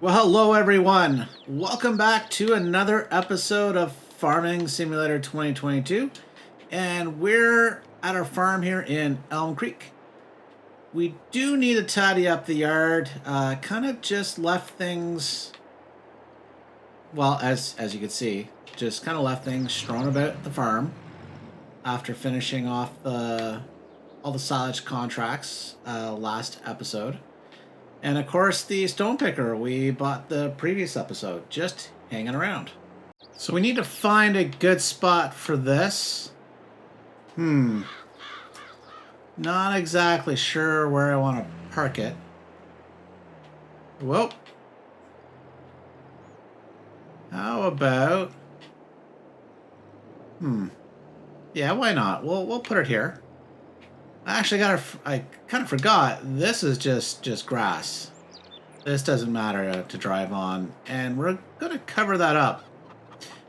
Well, hello everyone. Welcome back to another episode of Farming Simulator 2022. And we're at our farm here in Elmcreek. We do need to tidy up the yard. Kind of just left things, well, as you can see, just kind of left things strewn about the farm after finishing off all the silage contracts last episode. And of course, the stone picker we bought the previous episode, just hanging around. So we need to find a good spot for this. Not exactly sure where I want to park it. Whoa. How about... Yeah, why not? We'll put it here. I kind of forgot. This is just grass. This doesn't matter to drive on, and we're gonna cover that up.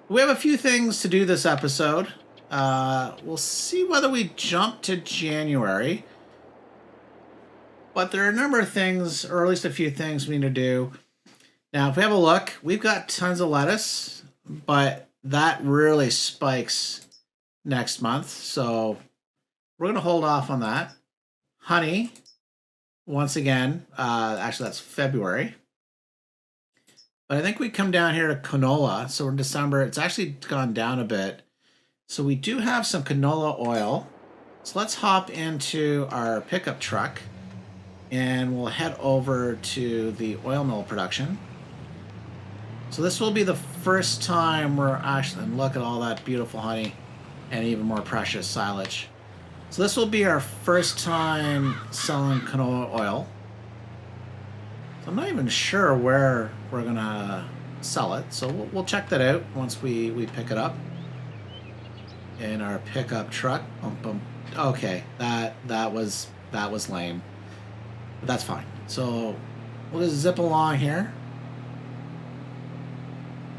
We have a few things to do this episode. We'll see whether we jump to January, but there are a number of things, or at least a few things we need to do. Now, if we have a look, we've got tons of lettuce, but that really spikes next month, so we're going to hold off on that. Honey, once again, actually that's February. But I think we come down here to canola. So in December, it's actually gone down a bit. So we do have some canola oil. So let's hop into our pickup truck and we'll head over to the oil mill production. So this will be the first time we're actually, and look at all that beautiful honey and even more precious silage. So this will be our first time selling canola oil. So I'm not even sure where we're gonna sell it. So we'll check that out once we pick it up in our pickup truck. Okay, that was lame, but that's fine. So we'll just zip along here,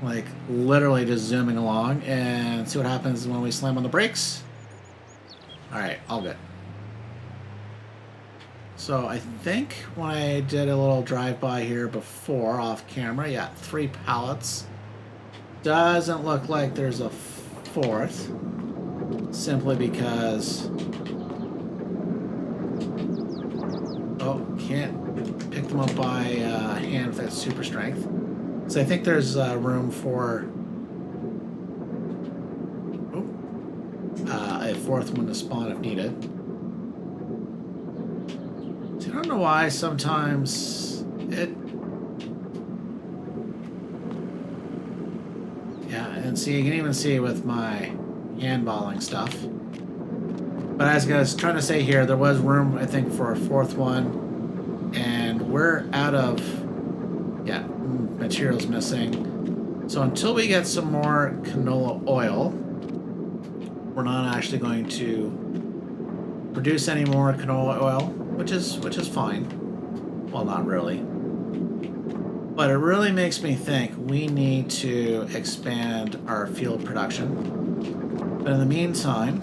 like literally just zooming along, and see what happens when we slam on the brakes. Alright, all good. So I think when I did a little drive-by here before off camera, yeah, 3 pallets. Doesn't look like there's a 4th, simply because... Oh, can't pick them up by hand with that super strength. So I think there's room for... a 4th one to spawn if needed. So I don't know why sometimes it... Yeah, and see, you can even see with my handballing stuff. But as I was trying to say here, there was room, I think, for a 4th one. And we're out of... Yeah, materials missing. So until we get some more canola oil, we're not actually going to produce any more canola oil, which is fine. Well, not really. But it really makes me think we need to expand our field production. But in the meantime,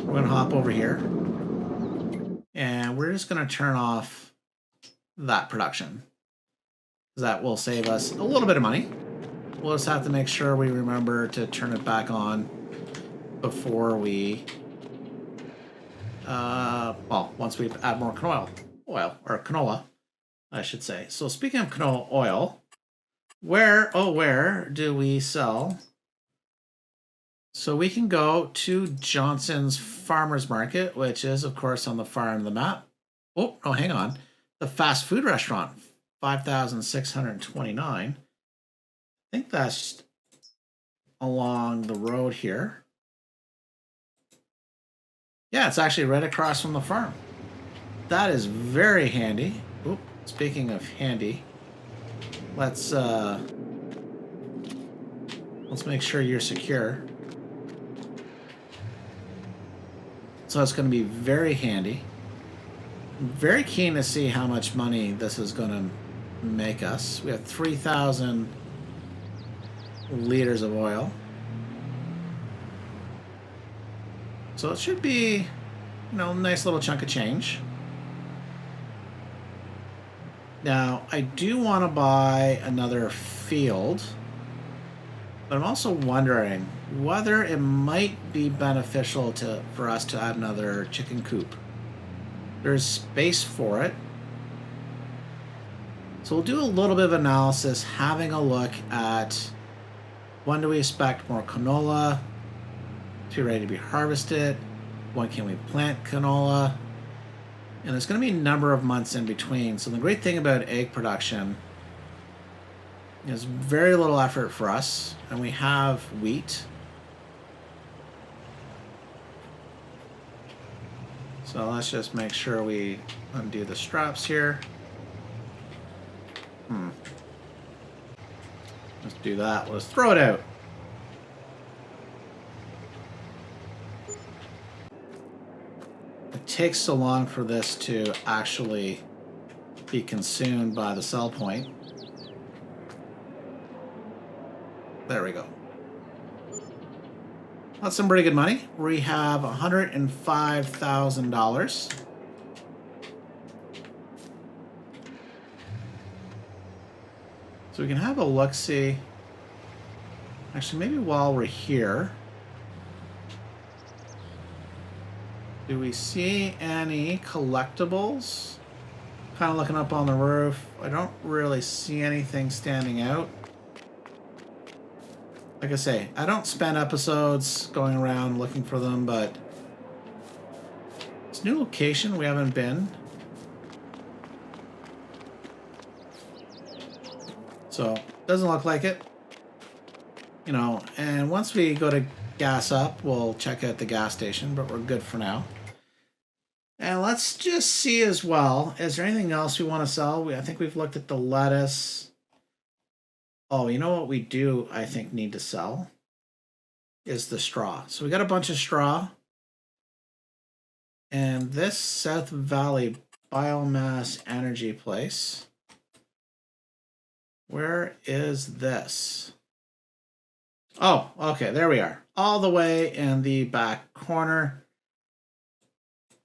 we're going to hop over here and we're just going to turn off that production. That will save us a little bit of money. We'll just have to make sure we remember to turn it back on before we, well, once we add more canola oil, or canola, I should say. So speaking of canola oil, where do we sell? So we can go to Johnson's Farmers Market, which is, of course, on the far end of the map. Oh, no, hang on. The fast food restaurant, 5,629. I think that's along the road here. Yeah, it's actually right across from the farm. That is very handy. Oop, speaking of handy, let's make sure you're secure. So it's going to be very handy. I'm very keen to see how much money this is going to make us. We have 3,000 liters of oil. So it should be, you know, a nice little chunk of change. Now, I do want to buy another field, but I'm also wondering whether it might be beneficial for us to add another chicken coop. There's space for it. So we'll do a little bit of analysis, having a look at when do we expect more canola to be ready to be harvested, when can we plant canola, and there's going to be a number of months in between. So the great thing about egg production is very little effort for us, and we have wheat. So let's just make sure we undo the straps here. Let's do that. Let's throw it out. It takes so long for this to actually be consumed by the sell point. There we go. That's some pretty good money. We have $105,000. So we can have a look-see. Actually, maybe while we're here, do we see any collectibles? Kind of looking up on the roof. I don't really see anything standing out. Like I say, I don't spend episodes going around looking for them, but it's a new location we haven't been. So, doesn't look like it. You know, and once we go to gas up, we'll check out the gas station, but we're good for now. And let's just see as well, is there anything else we want to sell? I think we've looked at the lettuce. Oh, you know what we do, I think, need to sell? Is the straw. So we got a bunch of straw. And this South Valley Biomass Energy place. Where is this? Oh, okay, there we are. All the way in the back corner.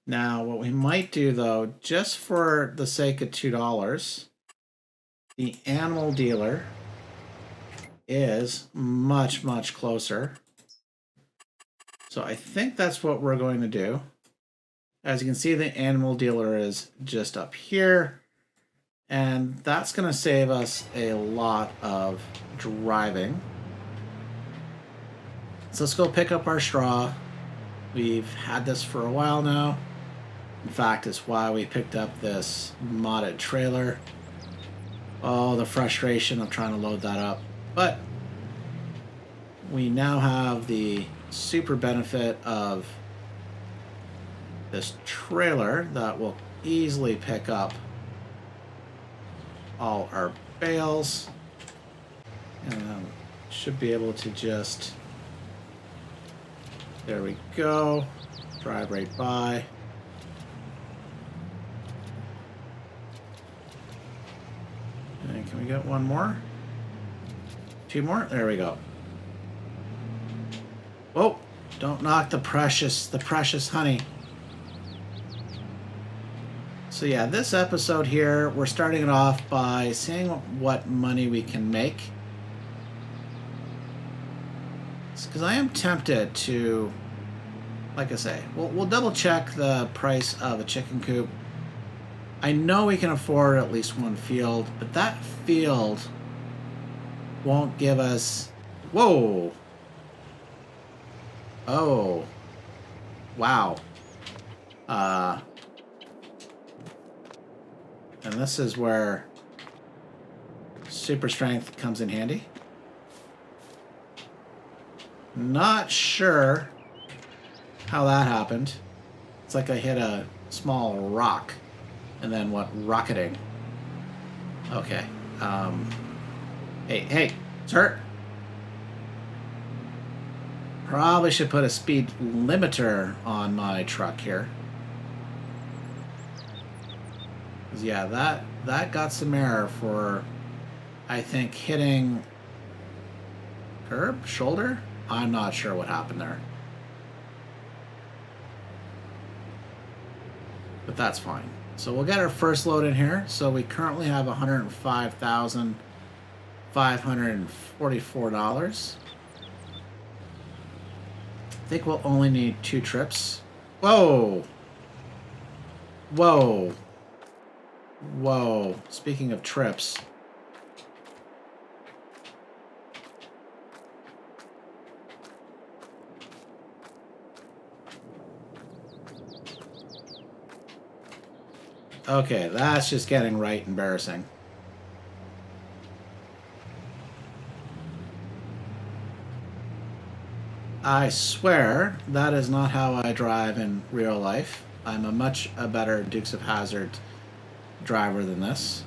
Now, what we might do, though, just for the sake of $2, the animal dealer is much, much closer. So I think that's what we're going to do. As you can see, the animal dealer is just up here. And that's going to save us a lot of driving. So let's go pick up our straw. We've had this for a while now. In fact, it's why we picked up this modded trailer. Oh, the frustration of trying to load that up. But we now have the super benefit of this trailer that will easily pick up all our bales, and should be able to just, there we go, drive right by. And can we get one more? Two more? There we go. Whoa, don't knock the precious honey. So yeah, this episode here, we're starting it off by seeing what money we can make. Because I am tempted to, like I say, we'll double check the price of a chicken coop. I know we can afford at least one field, but that field won't give us, whoa. Oh, wow. And this is where super strength comes in handy. Not sure how that happened. It's like I hit a small rock and then went rocketing. Okay. Hey, sir. Probably should put a speed limiter on my truck here. Yeah, that got some error for, I think, hitting curb, shoulder? I'm not sure what happened there. But that's fine. So we'll get our first load in here. So we currently have $105,544. I think we'll only need 2 trips. Whoa! Whoa! Whoa! Speaking of trips. Okay, that's just getting right embarrassing. I swear that is not how I drive in real life. I'm a much better Dukes of Hazzard driver than this.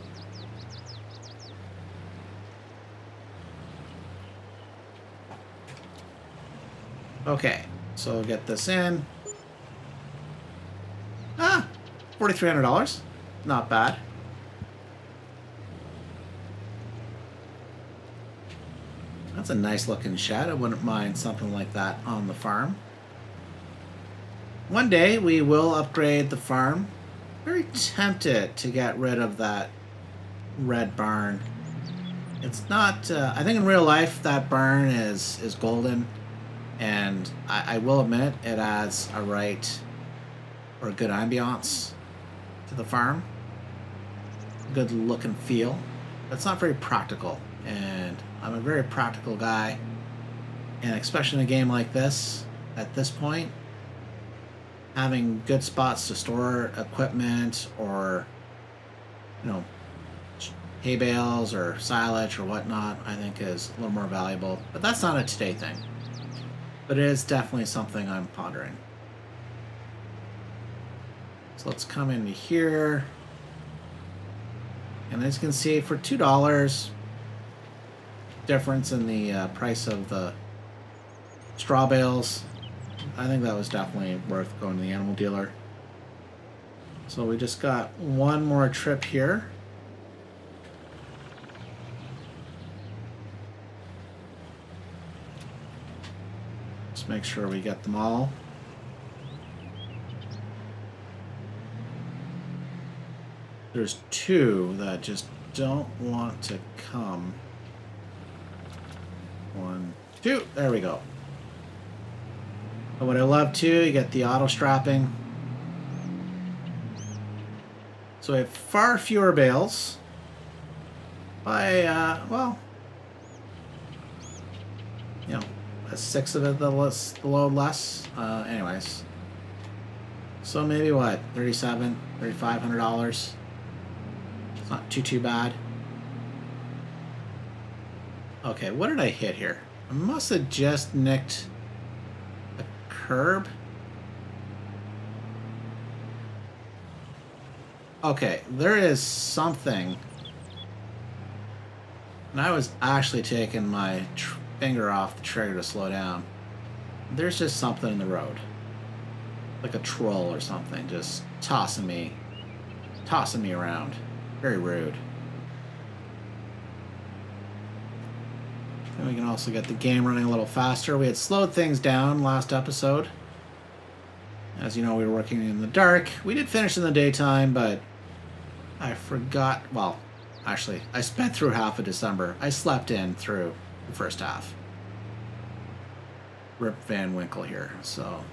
Okay, so we'll get this in. Ah, $4,300. Not bad. That's a nice looking shed. I wouldn't mind something like that on the farm. One day we will upgrade the farm. Very tempted to get rid of that red barn. It's not, I think in real life that barn is golden, and I will admit it adds a right or a good ambiance to the farm. Good look and feel. That's not very practical, and I'm a very practical guy, and especially in a game like this, at this point, having good spots to store equipment or, you know, hay bales or silage or whatnot, I think is a little more valuable. But that's not a today thing. But it is definitely something I'm pondering. So let's come into here. And as you can see, for $2, difference in the price of the straw bales, I think that was definitely worth going to the animal dealer. So we just got one more trip here. Just make sure we get them all. There's 2 that just don't want to come. 1, 2, there we go. And what I love too, you get the auto strapping. So we have far fewer bales by, well, you know, 6 of it, the load less. Anyways, so maybe what, $3,500. It's not too bad. Okay, what did I hit here? I must have just nicked a curb. Okay, there is something. And I was actually taking my finger off the trigger to slow down. There's just something in the road. Like a troll or something, just tossing me around. Very rude. And we can also get the game running a little faster. We had slowed things down last episode. As you know, we were working in the dark. We did finish in the daytime, but I forgot. Well, actually, I spent through half of December. I slept in through the first half. Rip Van Winkle here, so.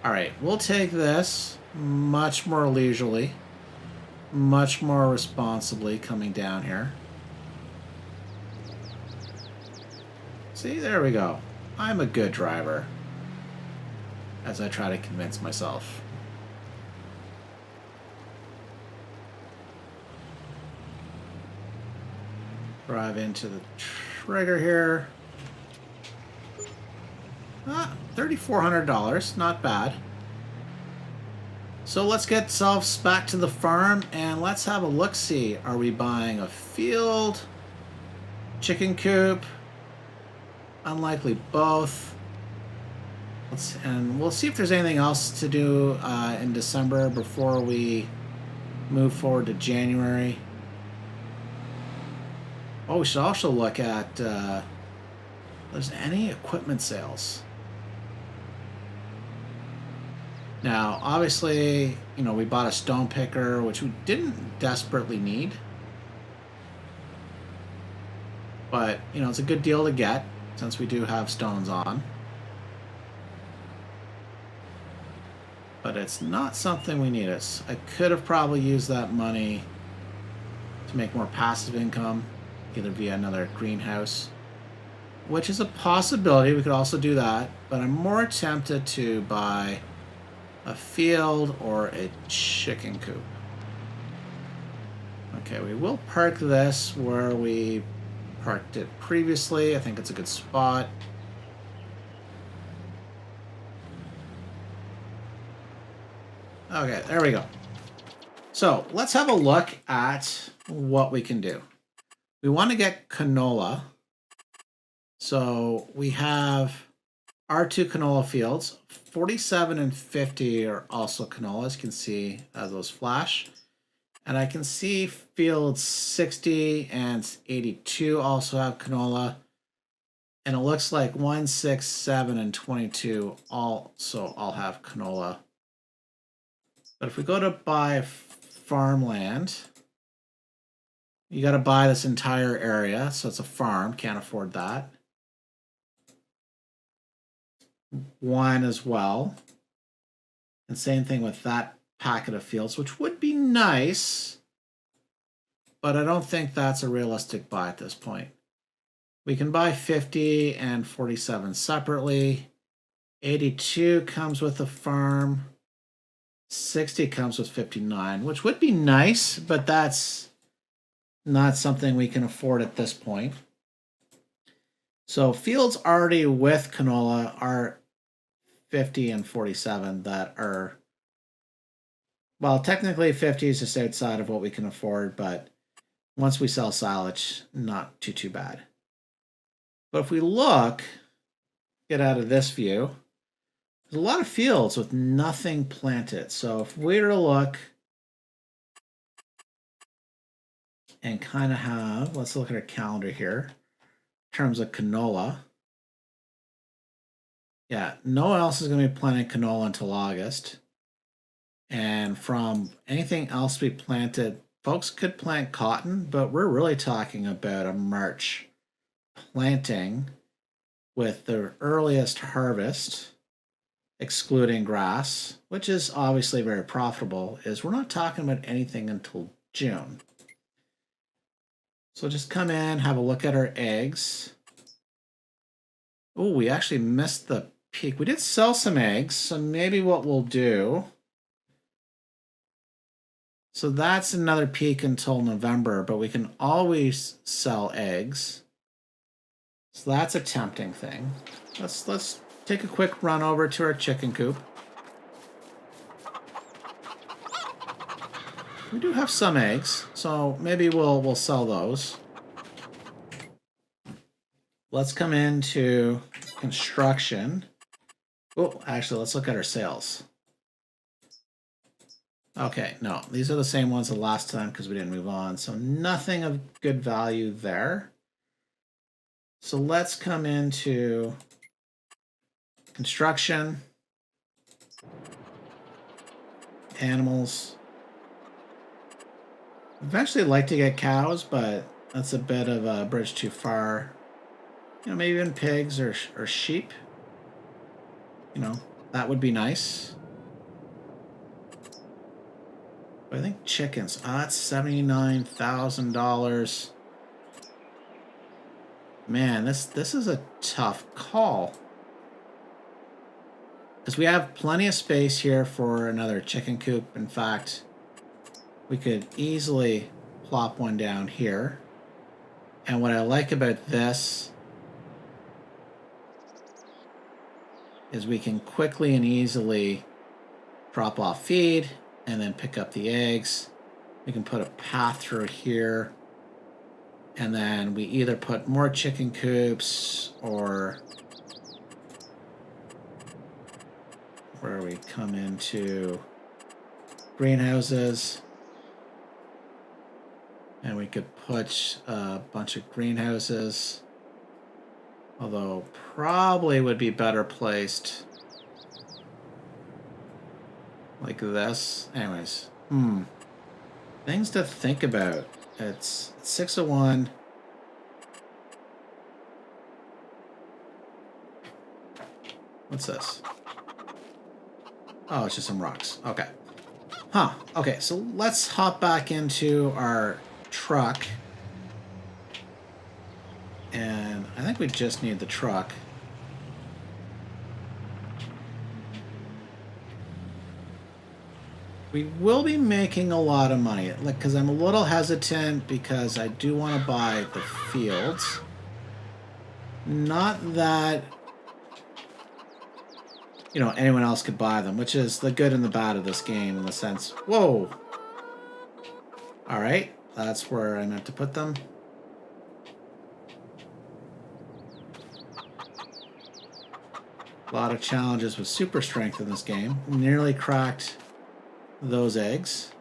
Alright, we'll take this much more leisurely, much more responsibly coming down here. See, there we go. I'm a good driver, as I try to convince myself. Drive into the trigger here. $3,400, not bad. So let's get ourselves back to the farm and let's have a look-see. Are we buying a field? Chicken coop? Unlikely both. And we'll see if there's anything else to do in December before we move forward to January. Oh, we should also look at if there's any equipment sales. Now, obviously, you know, we bought a stone picker, which we didn't desperately need. But, you know, it's a good deal to get since we do have stones on. But it's not something we need. I could have probably used that money to make more passive income, either via another greenhouse, which is a possibility. We could also do that. But I'm more tempted to buy a field or a chicken coop. Okay, we will park this where we parked it previously. I think it's a good spot. Okay, there we go. So let's have a look at what we can do. We want to get canola. So we have our two canola fields. 47 and 50 are also canola, as you can see as those flash. And I can see fields 60 and 82 also have canola. And it looks like 1, 6, 7, and 22 also all have canola. But if we go to buy farmland, you got to buy this entire area. So it's a farm. Can't afford that. One as well. And same thing with that packet of fields, which would be nice, but I don't think that's a realistic buy at this point. We can buy 50 and 47 separately. 82 comes with a farm. 60 comes with 59, which would be nice, but that's not something we can afford at this point. So fields already with canola are 50 and 47 that are, well, technically 50 is just outside of what we can afford, but once we sell silage, not too bad. But if we look, get out of this view, there's a lot of fields with nothing planted. So if we were to look and kind of have, let's look at our calendar here, in terms of canola. Yeah, no one else is going to be planting canola until August. And from anything else we planted, folks could plant cotton, but we're really talking about a March planting with the earliest harvest, excluding grass, which is obviously very profitable, is we're not talking about anything until June. So just come in, have a look at our eggs. Oh, we actually missed the peak. We did sell some eggs, so maybe what we'll do, so that's another peak until November, but we can always sell eggs. So that's a tempting thing. Let's take a quick run over to our chicken coop. We do have some eggs, so maybe we'll sell those. Let's come into construction. Oh, actually, let's look at our sales. Okay, no, these are the same ones the last time because we didn't move on. So nothing of good value there. So let's come into construction, animals. Eventually I'd like to get cows, but that's a bit of a bridge too far. You know, maybe even pigs or sheep. You know, that would be nice. But I think chickens. That's $79,000. Man, this is a tough call. Because we have plenty of space here for another chicken coop. In fact, we could easily plop one down here. And what I like about this is we can quickly and easily drop off feed and then pick up the eggs. We can put a path through here. And then we either put more chicken coops or where we come into greenhouses. And we could put a bunch of greenhouses. Although probably would be better placed like this. Anyways, things to think about. It's 601. What's this? Oh, it's just some rocks. Okay. Huh. Okay, so let's hop back into our truck. And I think we just need the truck. We will be making a lot of money, like, because I'm a little hesitant because I do want to buy the fields. Not that, you know, anyone else could buy them, which is the good and the bad of this game in the sense. Whoa! All right, that's where I meant to put them. A lot of challenges with super strength in this game. Nearly cracked those eggs.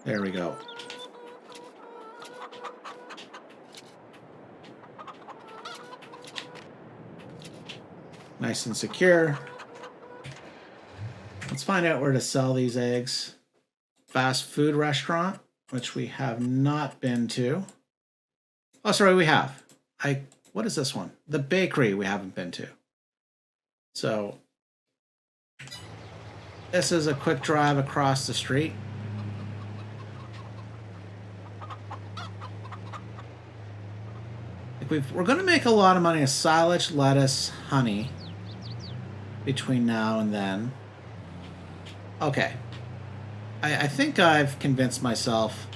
There we go. Nice and secure. Let's find out where to sell these eggs. Fast food restaurant, which we have not been to. Oh, sorry, we have. What is this one? The bakery we haven't been to. So this is a quick drive across the street. We're going to make a lot of money with silage, lettuce, honey between now and then. Okay. I think I've convinced myself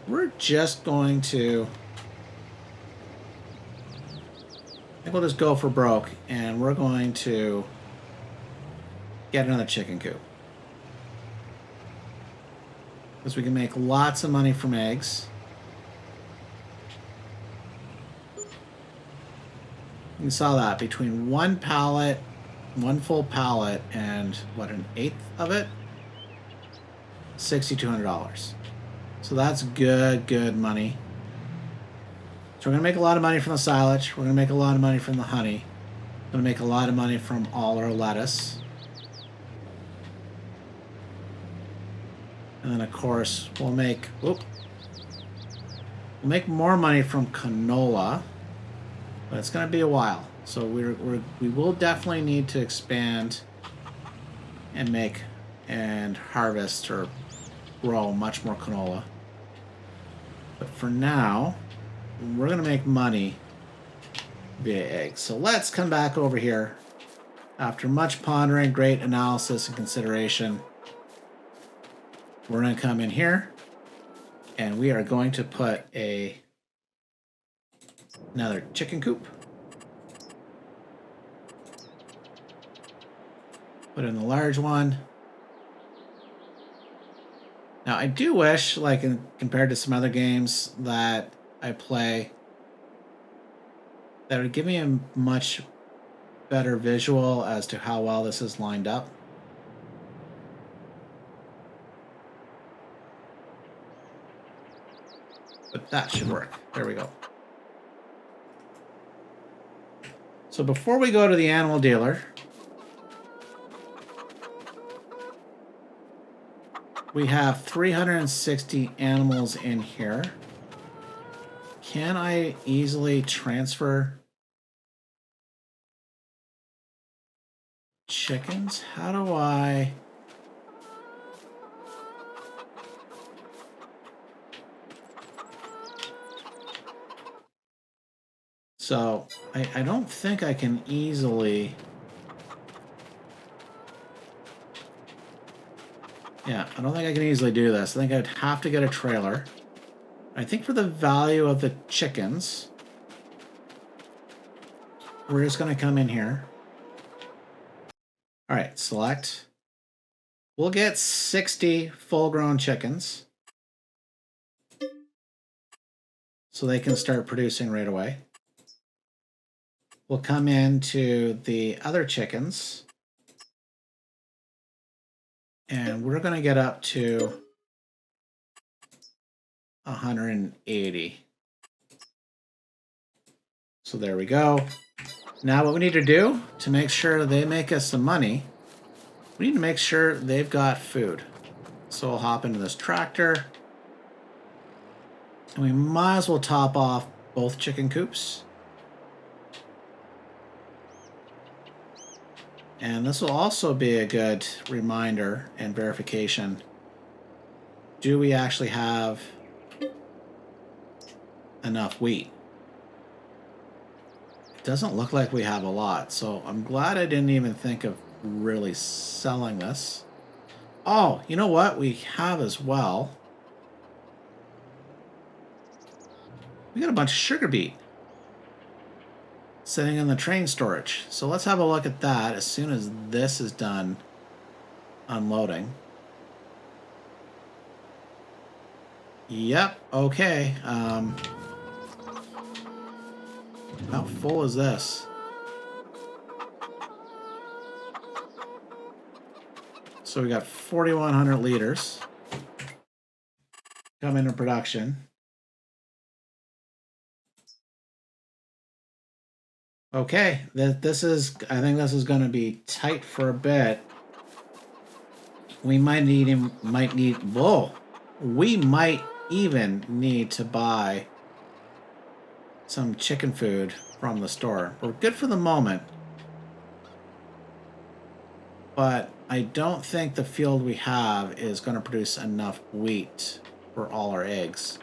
we're just going to... I think we'll just go for broke, and we're going to get another chicken coop. Because we can make lots of money from eggs. You saw that between one pallet, one full pallet, and what, an eighth of it? $6,200. So that's good money. So we're going to make a lot of money from the silage. We're going to make a lot of money from the honey. We're going to make a lot of money from all our lettuce. And then, of course, we'll make more money from canola. But it's going to be a while. So we will definitely need to expand and make and harvest or grow much more canola. But for now, we're going to make money via eggs. So let's come back over here. After much pondering, great analysis and consideration, we're going to come in here and we are going to put another chicken coop. Put in the large one. Now, I do wish, like compared to some other games that I play, that would give me a much better visual as to how well this is lined up. But that should work. There we go. So before we go to the animal dealer, we have 360 animals in here. Can I easily transfer chickens? How do I... So, I don't think I can easily... Yeah, I don't think I can easily do this. I think I'd have to get a trailer. I think for the value of the chickens, we're just going to come in here. All right, select. We'll get 60 full-grown chickens, so they can start producing right away. We'll come into the other chickens, and we're going to get up to 180. So there we go. Now what we need to do to make sure they make us some money, we need to make sure they've got food. So we'll hop into this tractor. And we might as well top off both chicken coops. And this will also be a good reminder and verification. Do we actually have enough wheat? It doesn't look like we have a lot, so I'm glad I didn't even think of really selling this. Oh, you know what we have as well? We got a bunch of sugar beet sitting in the train storage. So let's have a look at that as soon as this is done unloading. Yep, okay. How full is this? So we got 4,100 liters coming into production. Okay, I think this is going to be tight for a bit. We might even need to buy some chicken food from the store. We're good for the moment, but I don't think the field we have is going to produce enough wheat for all our eggs.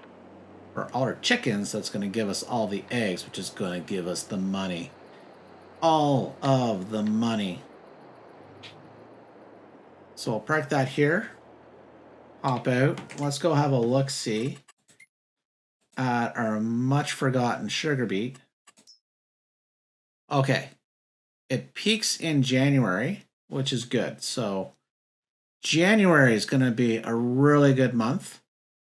For all our chickens, that's going to give us all the eggs, which is going to give us the money. All of the money. So I'll park that here. Hop out. Let's go have a look-see at our much forgotten sugar beet. Okay. It peaks in January, which is good. So January is going to be a really good month.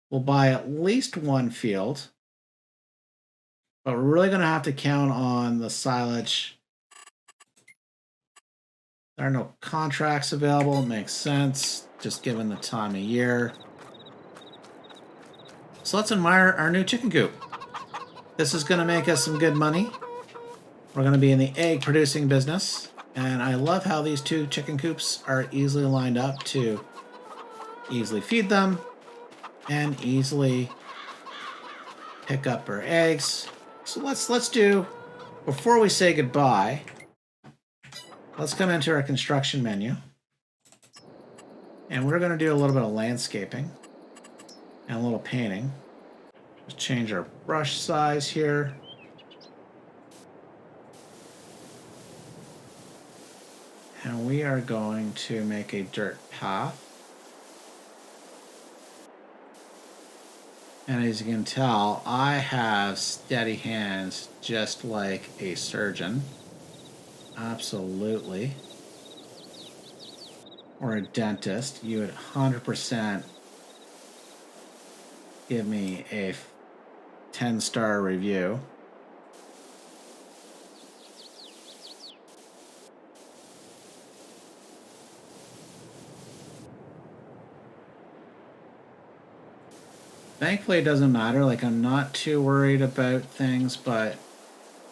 We'll buy at least one field. But we're really going to have to count on the silage. There are no contracts available. It makes sense, just given the time of year. So let's admire our new chicken coop. This is going to make us some good money. We're going to be in the egg producing business. And I love how these two chicken coops are easily lined up to easily feed them and easily pick up our eggs. So let's do, before we say goodbye, let's come into our construction menu. And we're going to do a little bit of landscaping and a little painting. Let's change our brush size here. And we are going to make a dirt path. And as you can tell, I have steady hands just like a surgeon. Absolutely. Or a dentist. You would 100% give me a 10-star review. Thankfully, it doesn't matter. Like, I'm not too worried about things, but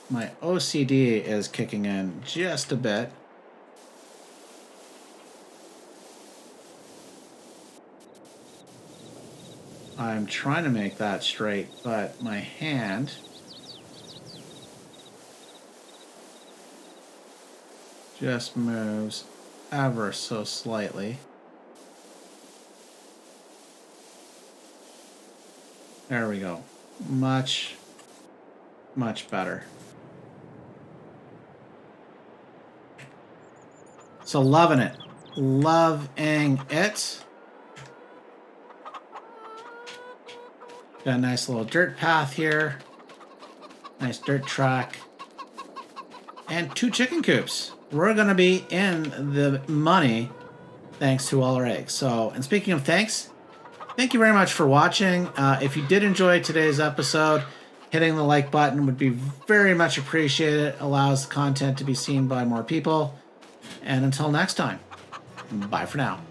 my OCD is kicking in just a bit. I'm trying to make that straight, but my hand just moves ever so slightly. There we go. Much, much better. So loving it. Loving it. Got a nice little dirt path here. Nice dirt track. And 2 chicken coops. We're going to be in the money thanks to all our eggs. So, and speaking of thanks, thank you very much for watching. If you did enjoy today's episode, hitting the like button would be very much appreciated. It allows the content to be seen by more people. And until next time, bye for now.